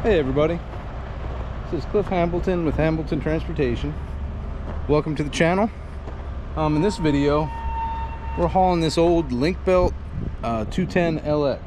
Hey everybody, this is Cliff Hambleton with Hambleton Transportation. Welcome to the channel. In this video, we're hauling this old Linkbelt 210 LX.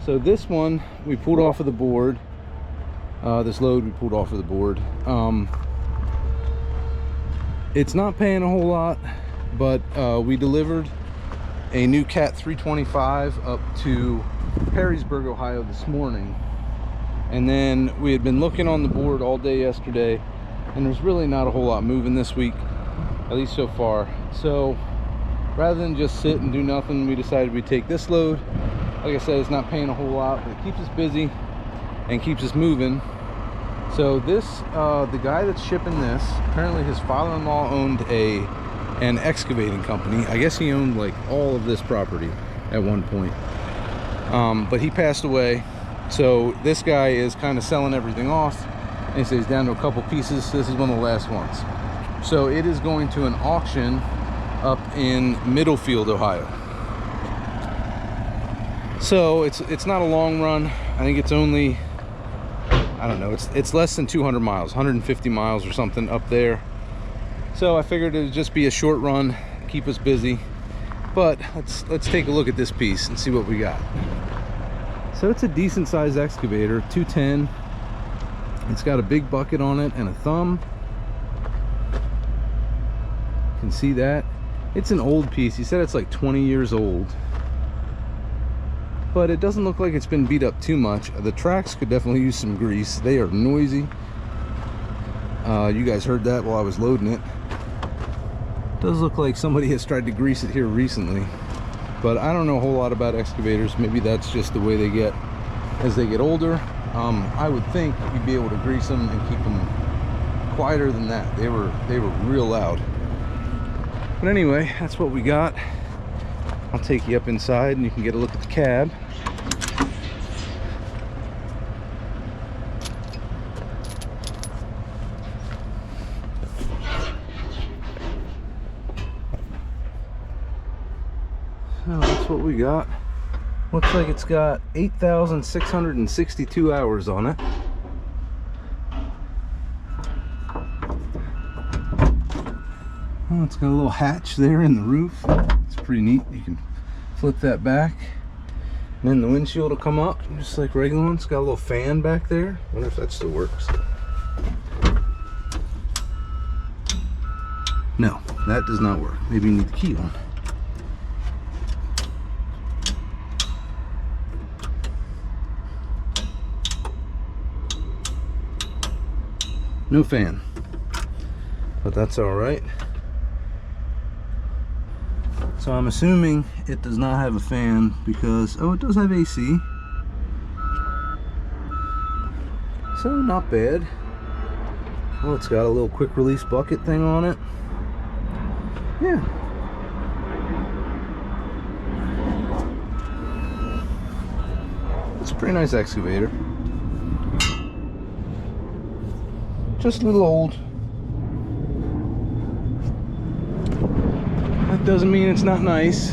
So this one we pulled off of the board. This load we pulled off of the board. It's not paying a whole lot, but we delivered a new Cat 325 up to Perrysburg, Ohio this morning. And then we had been looking on the board all day yesterday, and there's really not a whole lot moving this week, at least so far. So rather than just sit and do nothing, we decided we'd take this load. Like I said, it's not paying a whole lot, but it keeps us busy and keeps us moving. So this, the guy that's shipping this, apparently his father-in-law owned an excavating company. I guess he owned like all of this property at one point, but he passed away. So this guy is kind of selling everything off, and he says he's down to a couple pieces. This is one of the last ones. So it is going to an auction up in Middlefield, Ohio. So it's not a long run. I think it's only, I don't know, it's less than 200 miles, 150 miles or something up there. So I figured it would just be a short run, keep us busy. But let's take a look at this piece and see what we got. So it's a decent sized excavator, 210. It's got a big bucket on it and a thumb. You can see that. It's an old piece. He said it's like 20 years old. But it doesn't look like it's been beat up too much. The tracks could definitely use some grease. They are noisy. You guys heard that while I was loading it. Does look like somebody has tried to grease it here recently. But I don't know a whole lot about excavators. Maybe that's just the way they get as they get older. I would think you'd be able to grease them and keep them quieter than that. They were real loud. But anyway, that's what we got. I'll take you up inside and you can get a look at the cab. So that's what we got. Looks like it's got 8,662 hours on it. Oh, it's got a little hatch there in the roof. It's pretty neat. You can flip that back, and then the windshield will come up just like regular ones. It's got a little fan back there. I wonder if that still works. No, that does not work. Maybe you need the key on. No fan, but that's all right. So I'm assuming it does not have a fan because, oh, it does have AC. So not bad. Oh, it's got a little quick release bucket thing on it. Yeah. It's a pretty nice excavator. Just a little old. That doesn't mean it's not nice.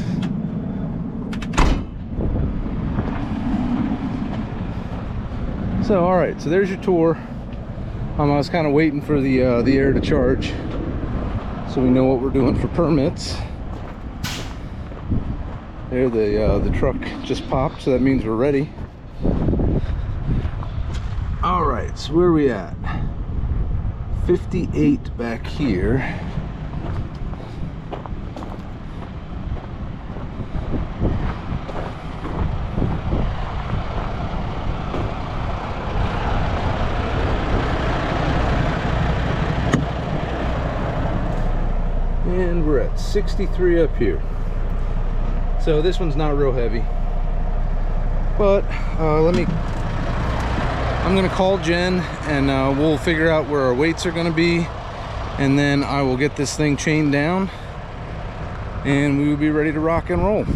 So, all right, so there's your tour. I was kind of waiting for the air to charge, so we know what we're doing for permits. There, the truck just popped, so that means we're ready. All right, so where are we at? 58 back here. And we're at 63 up here. So this one's not real heavy. But I'm gonna call Jen and we'll figure out where our weights are gonna be, and then I will get this thing chained down and we will be ready to rock and roll.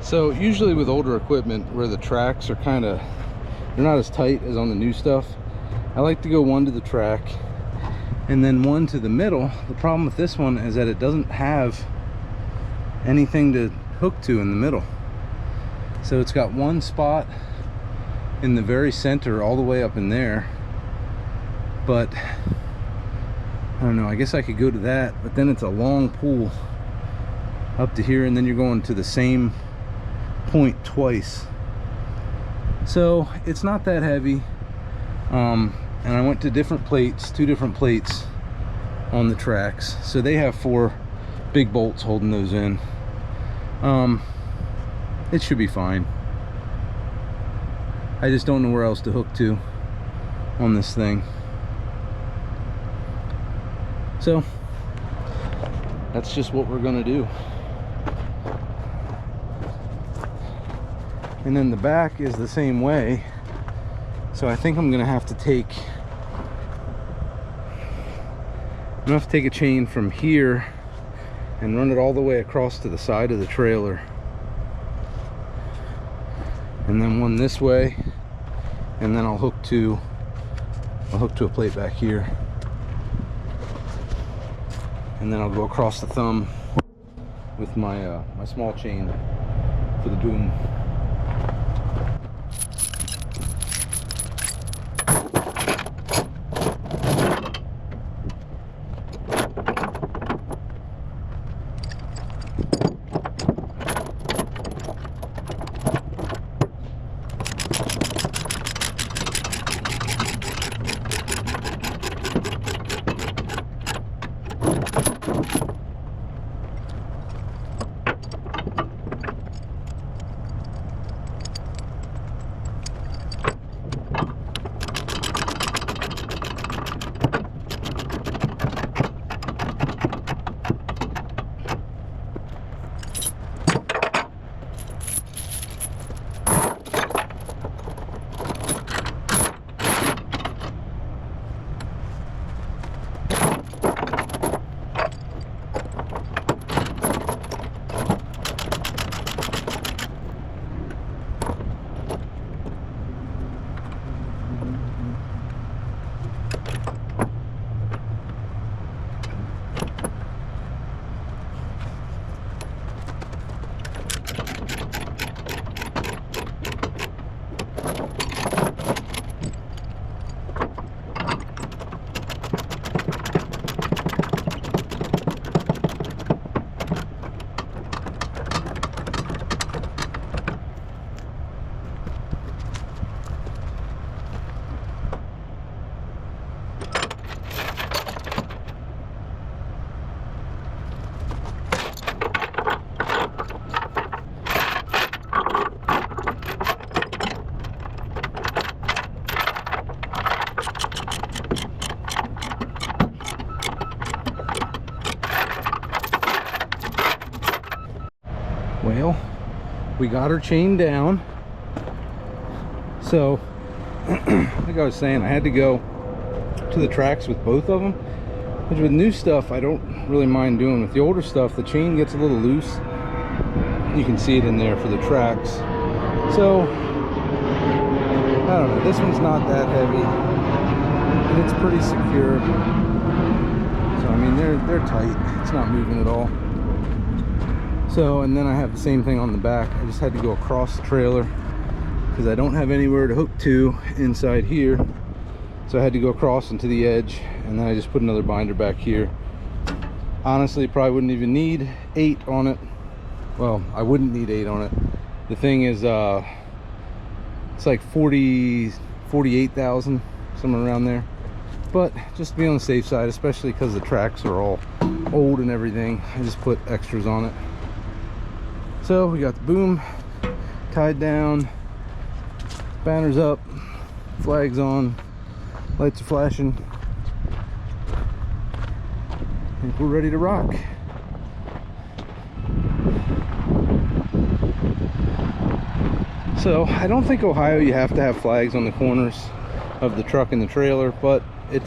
So usually with older equipment where the tracks are kind of, they're not as tight as on the new stuff, I like to go one to the track and then one to the middle. The problem with this one is that it doesn't have anything to hook to in the middle. So it's got one spot in the very center all the way up in there, but I don't know, I guess I could go to that, but then it's a long pull up to here, and then you're going to the same point twice. So it's not that heavy. And I went to different plates, 2 different plates on the tracks, so they have 4 big bolts holding those in. It should be fine. I just don't know where else to hook to on this thing. So that's just what we're gonna do. And then the back is the same way. So I think I'm gonna have to take a chain from here and run it all the way across to the side of the trailer, and then one this way, and then I'll hook to a plate back here, and then I'll go across the thumb with my my small chain for the boom. Well, we got her chained down. So like I was saying, I had to go to the tracks with both of them, which with new stuff I don't really mind doing. With the older stuff, the chain gets a little loose. You can see it in there for the tracks. So I don't know, this one's not that heavy and it's pretty secure. So I mean, they're tight, it's not moving at all. So, and then I have the same thing on the back. I just had to go across the trailer because I don't have anywhere to hook to inside here. So I had to go across into the edge, and then I just put another binder back here. Honestly, probably wouldn't even need 8 on it. Well, I wouldn't need 8 on it. The thing is, it's like 48,000, somewhere around there. But just to be on the safe side, especially because the tracks are all old and everything, I just put extras on it. So we got the boom tied down, banners up, flags on, lights are flashing. I think we're ready to rock. So I don't think Ohio you have to have flags on the corners of the truck and the trailer, but it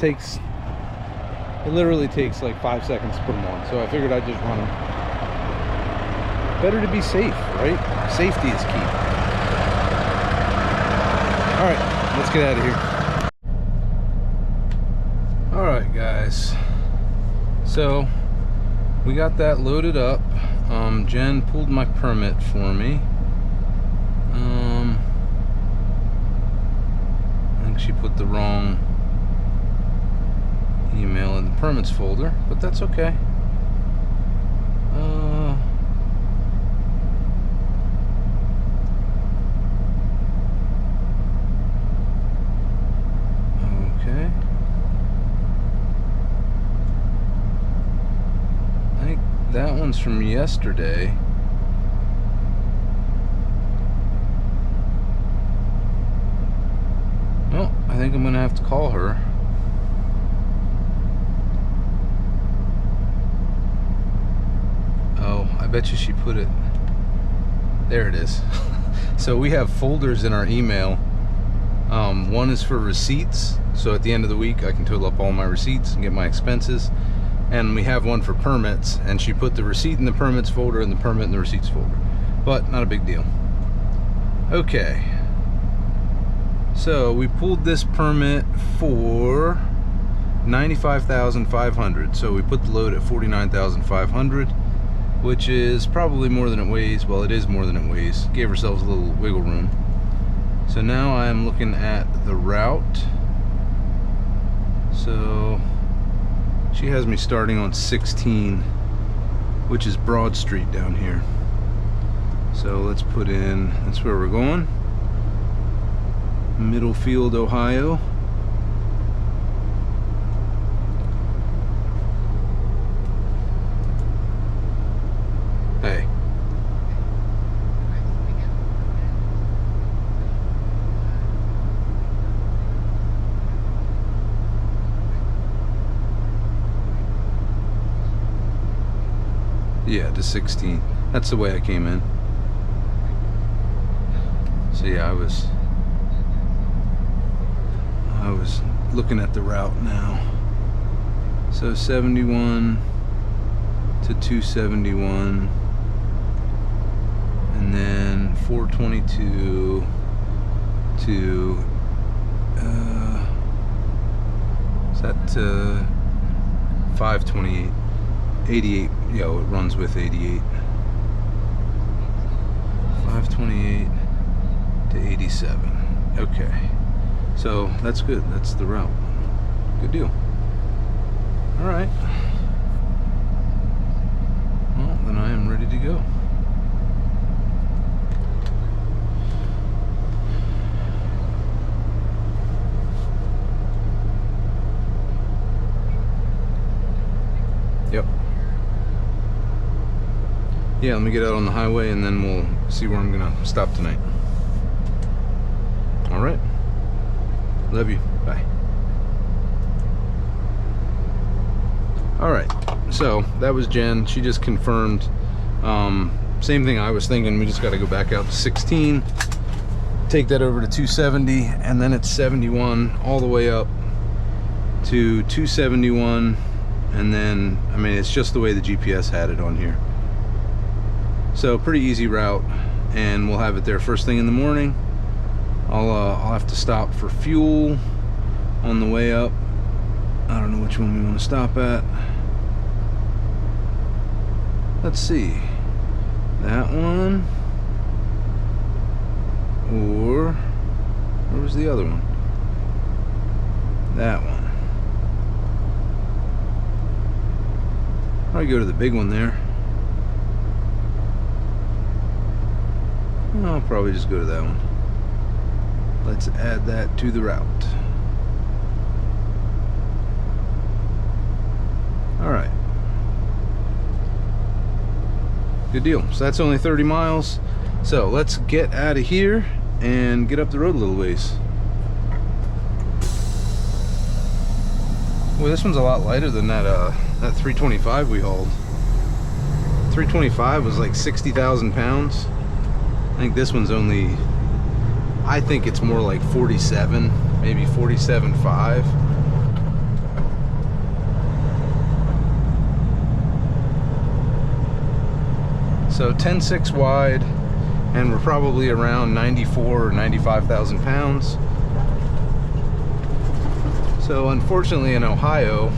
literally takes like 5 seconds to put them on. So I figured I'd just run them. better to be safe, right? Safety is key. All right, let's get out of here. All right, guys. So we got that loaded up. Jen pulled my permit for me. I think she put the wrong email in the permits folder, but that's okay. Okay. I think that one's from yesterday. Well, I think I'm gonna have to call her. Oh, I bet you she put it. There it is. So we have folders in our email. One is for receipts, so at the end of the week I can total up all my receipts and get my expenses. And we have one for permits, and she put the receipt in the permits folder and the permit in the receipts folder. But not a big deal. Okay. So we pulled this permit for $95,500. So we put the load at $49,500, which is probably more than it weighs. Well, it is more than it weighs. Gave ourselves a little wiggle room. So now I'm looking at the route. So she has me starting on 16, which is Broad Street down here. So let's put in, that's where we're going. Middlefield, Ohio. Hey. Yeah, to 16. That's the way I came in. So yeah, I was looking at the route now. So 71 to 271, and then 422 to is that 528, 88. Yeah, it runs with 88. 528 to 87. Okay. So that's good. That's the route. Good deal. All right. Well, then I am ready to go. Yep. Yeah, let me get out on the highway and then we'll see where I'm gonna stop tonight. All right. Love you. Bye. All right. So that was Jen. She just confirmed. Same thing I was thinking. We just got to go back out to 16, take that over to 270, and then it's 71 all the way up to 271, and then I mean it's just the way the GPS had it on here. So pretty easy route, and we'll have it there first thing in the morning. I'll have to stop for fuel on the way up. I don't know which one we want to stop at. Let's see, that one, or where was the other one? That one. I'll go to the big one there. I'll probably just go to that one. Let's add that to the route. All right. Good deal. So that's only 30 miles. So let's get out of here and get up the road a little ways. Well, this one's a lot lighter than that that 325 we hauled. 325 was like 60,000 pounds. I think this one's only, I think it's more like 47, maybe 47.5. So 10.6 wide, and we're probably around 94 or 95,000 pounds. So unfortunately in Ohio,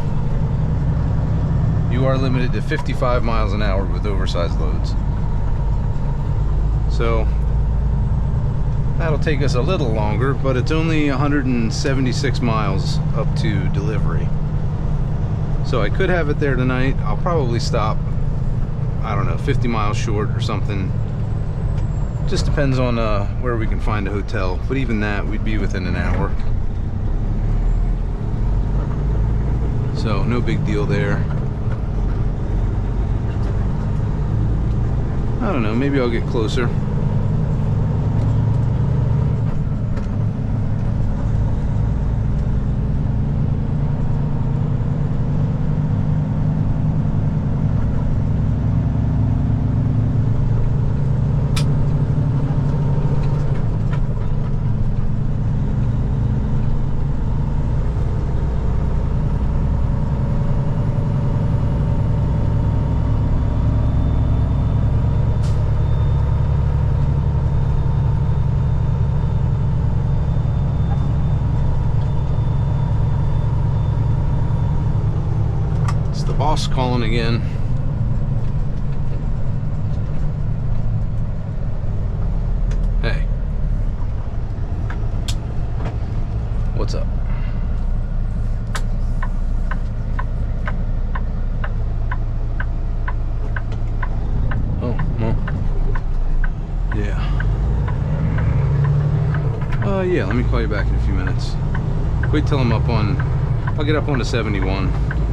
you are limited to 55 miles an hour with oversized loads. So that'll take us a little longer, but it's only 176 miles up to delivery. So I could have it there tonight. I'll probably stop, I don't know, 50 miles short or something. Just depends on where we can find a hotel, but even that, we'd be within an hour. So no big deal there. I don't know, maybe I'll get closer. Boss calling again. Hey, what's up? Oh, well, yeah. Yeah, let me call you back in a few minutes. Wait till I'm up on, I'll get up onto 71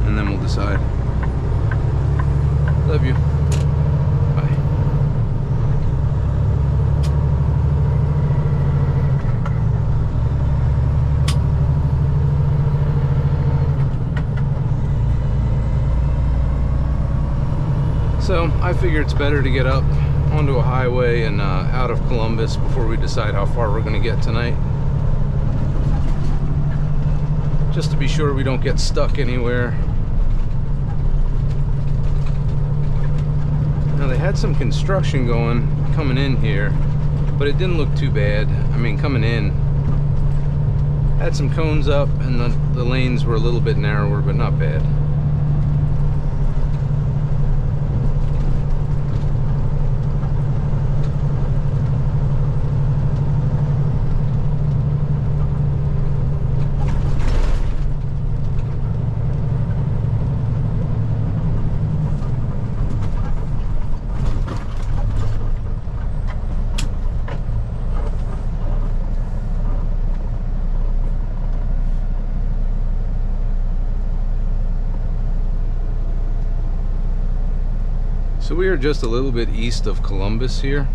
and then we'll decide. Love you. Bye. So I figure it's better to get up onto a highway and out of Columbus before we decide how far we're going to get tonight. Just to be sure we don't get stuck anywhere. Now they had some construction coming in here, but it didn't look too bad. I mean, coming in, had some cones up and the lanes were a little bit narrower, but not bad. So we are just a little bit east of Columbus here.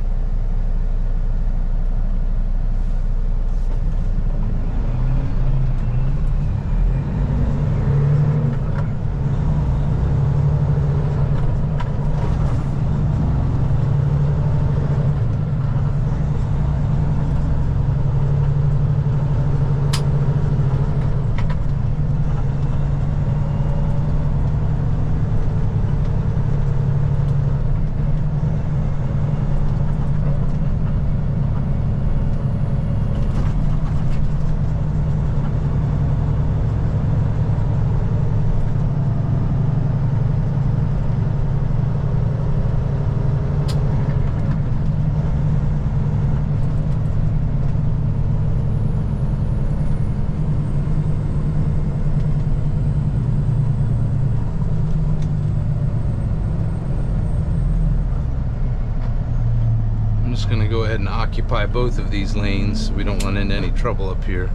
Going to go ahead and occupy both of these lanes so we don't run into any trouble up here.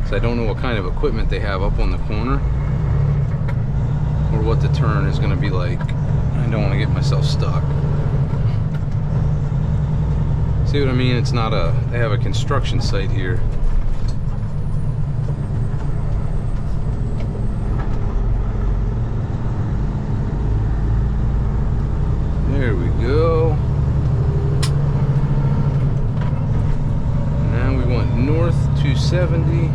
So I don't know what kind of equipment they have up on the corner or what the turn is going to be like. I don't want to get myself stuck. See what I mean? It's not a, they have a construction site here. There we go. North 270.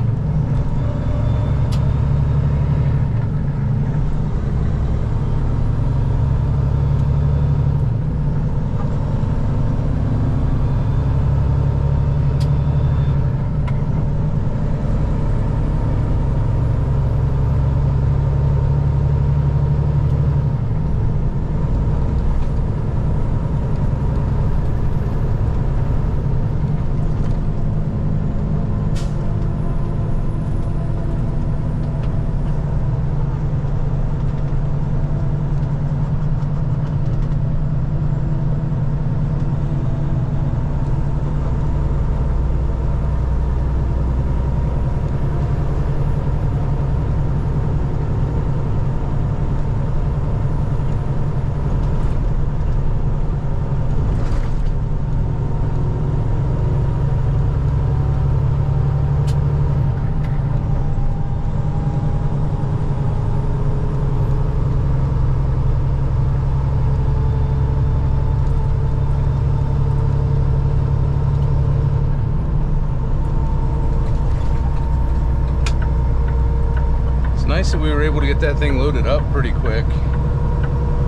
Nice that we were able to get that thing loaded up pretty quick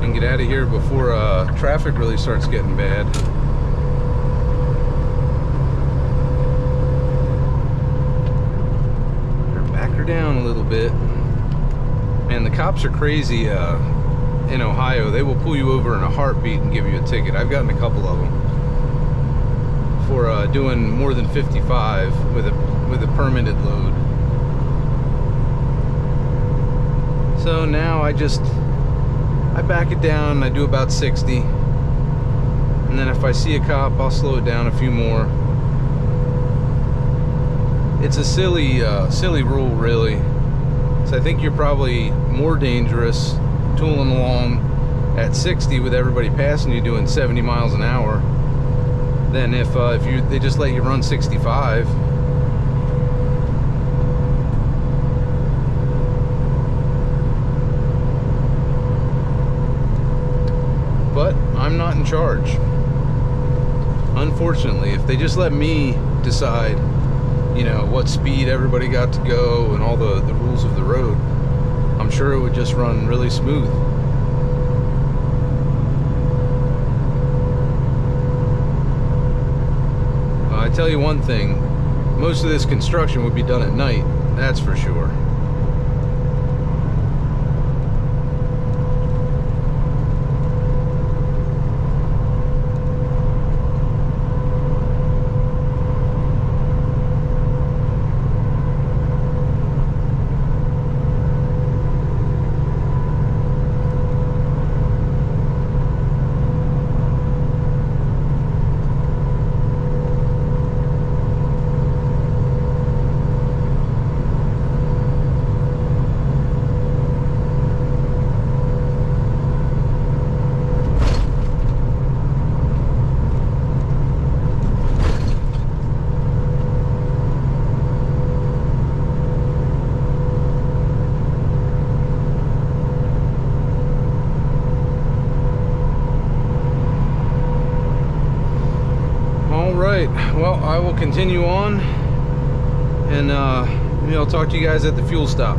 and get out of here before traffic really starts getting bad. Back her down a little bit. And the cops are crazy in Ohio. They will pull you over in a heartbeat and give you a ticket. I've gotten a couple of them for doing more than 55 with a permitted load. So now I back it down and I do about 60, and then if I see a cop, I'll slow it down a few more. It's a silly rule, really. So I think you're probably more dangerous tooling along at 60 with everybody passing you doing 70 miles an hour than if they just let you run 65. But I'm not in charge. Unfortunately, if they just let me decide, you know, what speed everybody got to go and all the rules of the road, I'm sure it would just run really smooth. I tell you one thing, most of this construction would be done at night, that's for sure. Well, I will continue on, and maybe I'll talk to you guys at the fuel stop.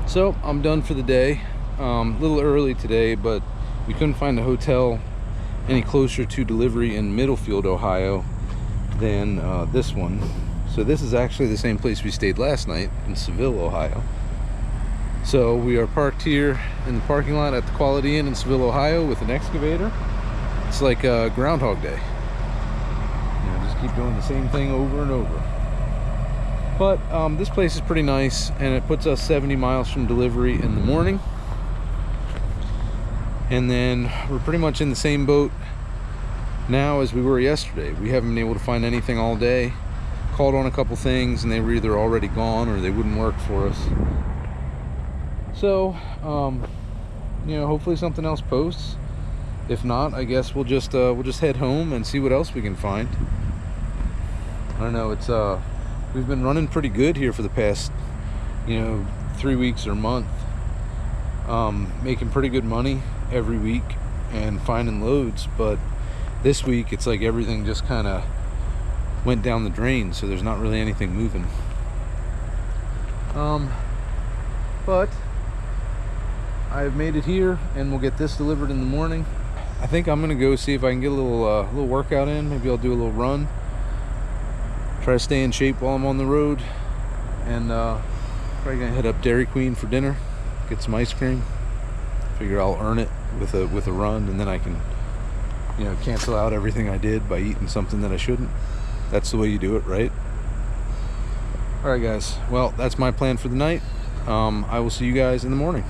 So I'm done for the day. A little early today, but we couldn't find a hotel any closer to delivery in Middlefield, Ohio than this one. So this is actually the same place we stayed last night in Seville, Ohio. So we are parked here in the parking lot at the Quality Inn in Seville, Ohio with an excavator. It's like Groundhog Day. You know, just keep doing the same thing over and over. But this place is pretty nice, and it puts us 70 miles from delivery in the morning. And then we're pretty much in the same boat now as we were yesterday. We haven't been able to find anything all day. Called on a couple things and they were either already gone or they wouldn't work for us. So you know, hopefully something else posts. If not, I guess we'll just head home and see what else we can find. I don't know, it's we've been running pretty good here for the past, you know, 3 weeks or month, making pretty good money every week and finding loads. But this week it's like everything just kind of went down the drain, so there's not really anything moving. But I've made it here and we'll get this delivered in the morning. I think I'm gonna go see if I can get a little workout in. Maybe I'll do a little run, try to stay in shape while I'm on the road, and probably gonna head up Dairy Queen for dinner, get some ice cream. Figure I'll earn it with a run, and then I can, you know, cancel out everything I did by eating something that I shouldn't. That's the way you do it, right? All right, guys. Well, that's my plan for the night. I will see you guys in the morning.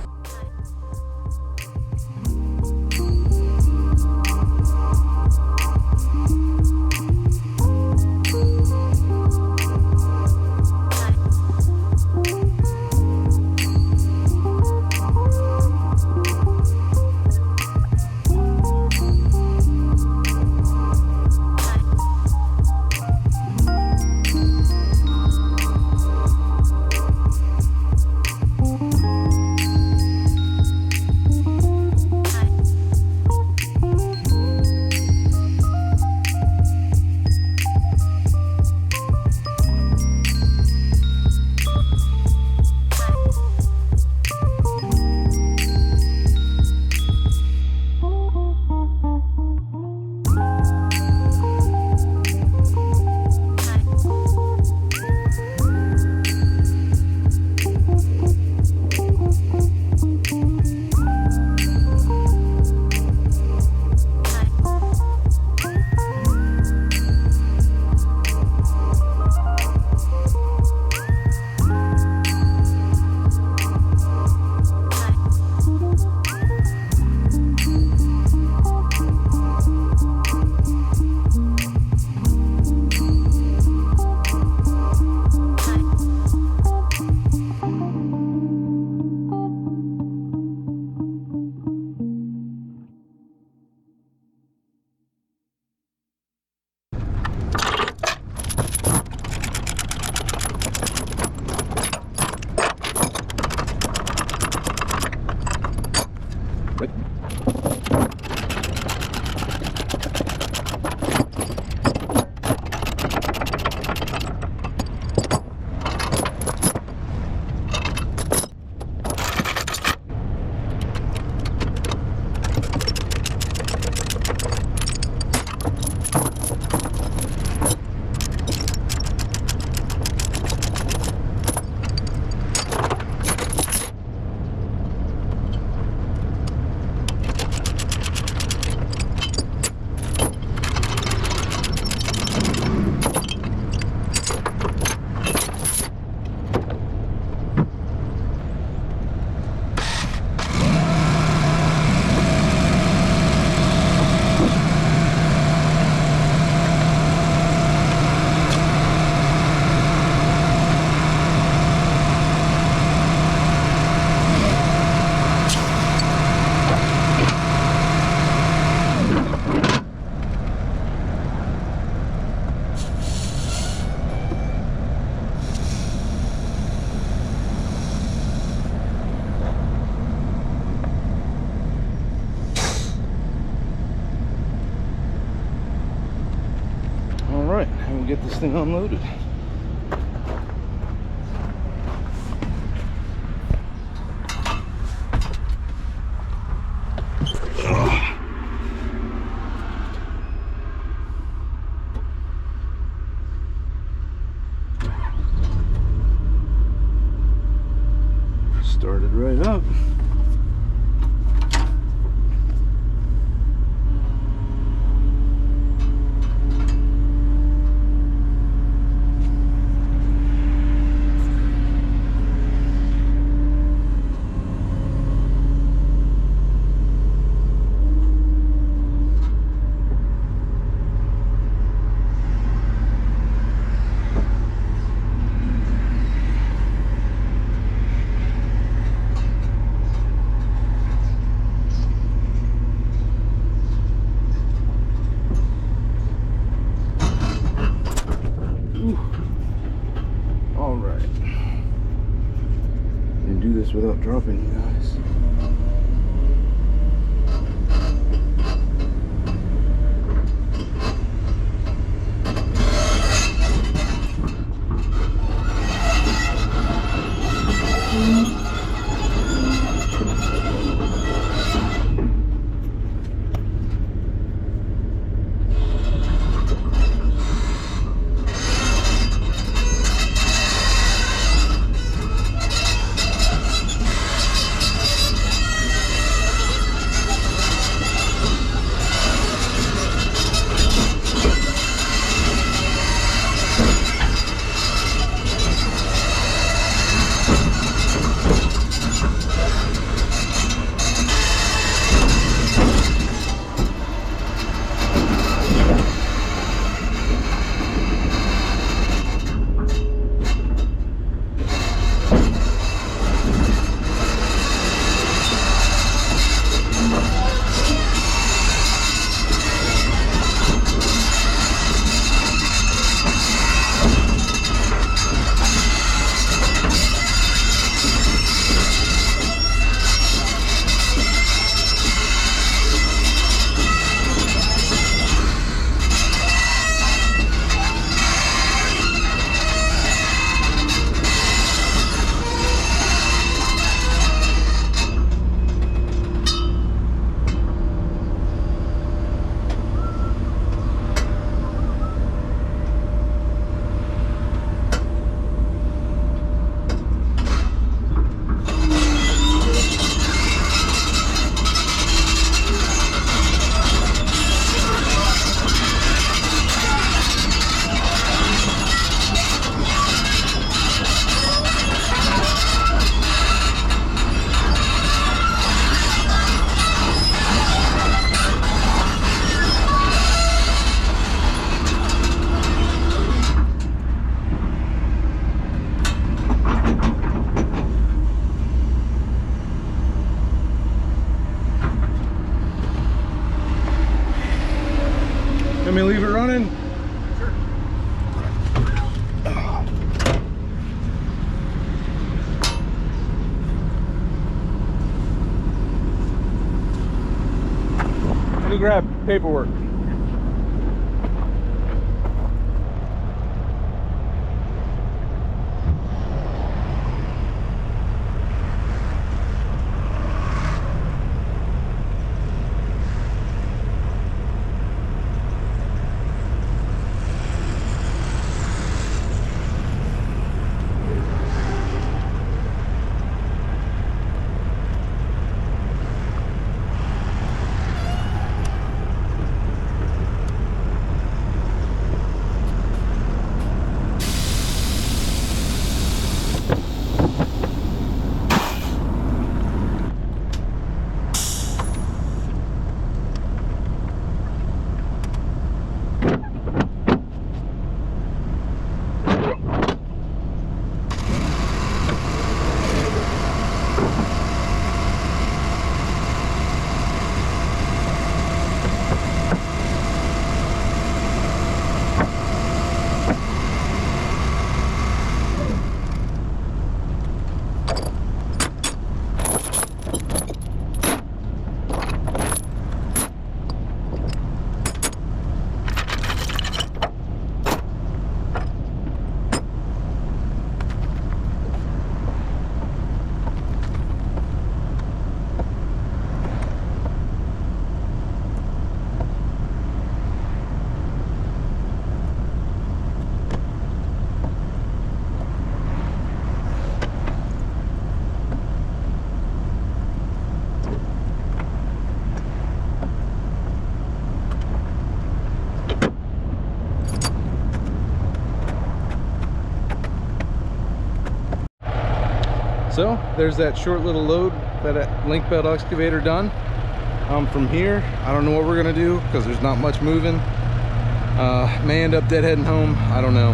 Get this thing unloaded. Started right up. this without dropping you guys. Let me leave it running? Sure. Let me grab paperwork. So there's that short little load, that Linkbelt excavator done. From here, I don't know what we're gonna do because there's not much moving. May end up deadheading home, I don't know.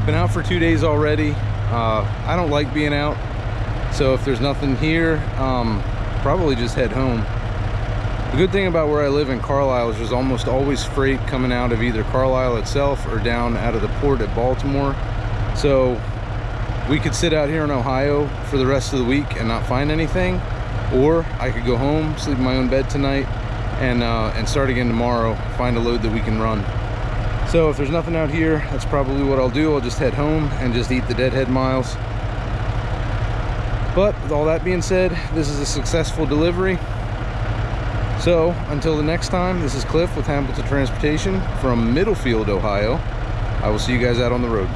Been out for 2 days already. I don't like being out, so if there's nothing here, probably just head home. The good thing about where I live in Carlisle is there's almost always freight coming out of either Carlisle itself or down out of the port at Baltimore. So We could sit out here in Ohio for the rest of the week and not find anything, or I could go home, sleep in my own bed tonight, and start again tomorrow, find a load that we can run. So if there's nothing out here, that's probably what I'll do. I'll just head home and just eat the deadhead miles. But with all that being said, this is a successful delivery. So until the next time, this is Cliff with Hamilton Transportation from Middlefield, Ohio. I will see you guys out on the road.